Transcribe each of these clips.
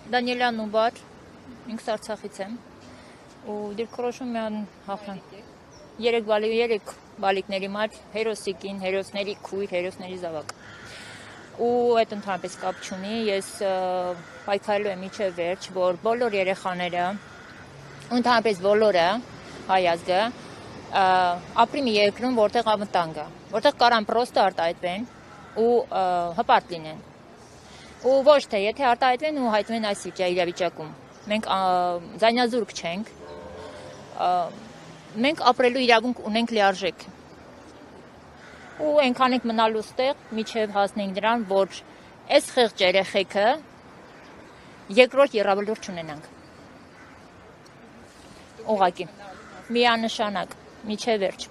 Դանիելյան Ուբար, ինքս Արցախից եմ ու դիրքորոշում եմ հաղթան։ Երեք բալիկների մայր, հերոսի կին, հերոսների քույր, հերոսների զավակ։ Ու այդ ընդհանրապես կապ չունի, ես պայքարելու եմ մինչև վերջ, որ բոլոր երեխաները, ընդհանրապես բոլորը, հայ ազգը, ապրի մի երկրում, որտեղ անվտանգ է, որտեղ կարան պրոստը արտահայտվեն ու հպարտ լինեն։ Ու ոչ թե եթե արտահայտվեն ու հայտնվեն այս իրավիճակում։ Մենք ձայնազուրկ չենք, մենք ապրելու իրավունք ունենք լիարժեք։ Ու այնքան ենք մնալու ստեղ, միջև հասնենք նրան, որ այս խեղճ երեխեքը երկրորդ եռաբլուր չունենանք։ Ուղղակի միանշանակ, միջև վերջ։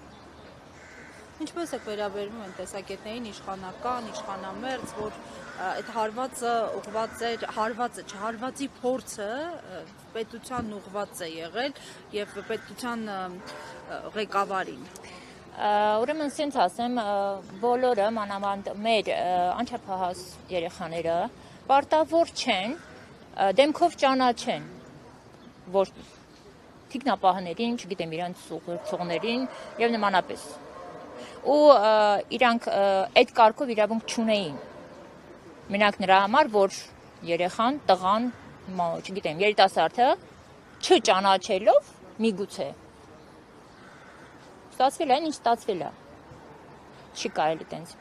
Ինչպես եք վերաբերվում այն տեսակետներին իշխանական, իշխանամերձ, որ այդ հարվածը ուղղված էր, հարվածի փորձը պետության ուղղված է եղել եւ պետության ղեկավարին։ Ուրեմն սենց ասեմ, բոլորը, մանավանդ մեր անչափահաս երեխաները, պարտավոր չեն, դեմքով ճանաչեն, որ թիկնապահներին, չգիտեմ, իրանց ուղեկցողներին եւ նմանապես։ Ու իրանք այդ կարգով իրավունք չունեին։ Մենակ նրա համար, որ երեխան, տղան, չգիտեմ, երիտասարդը չճանաչելով միգուցե ստացվել է, ինչ ստացվել է։ Չի կարելի տենց։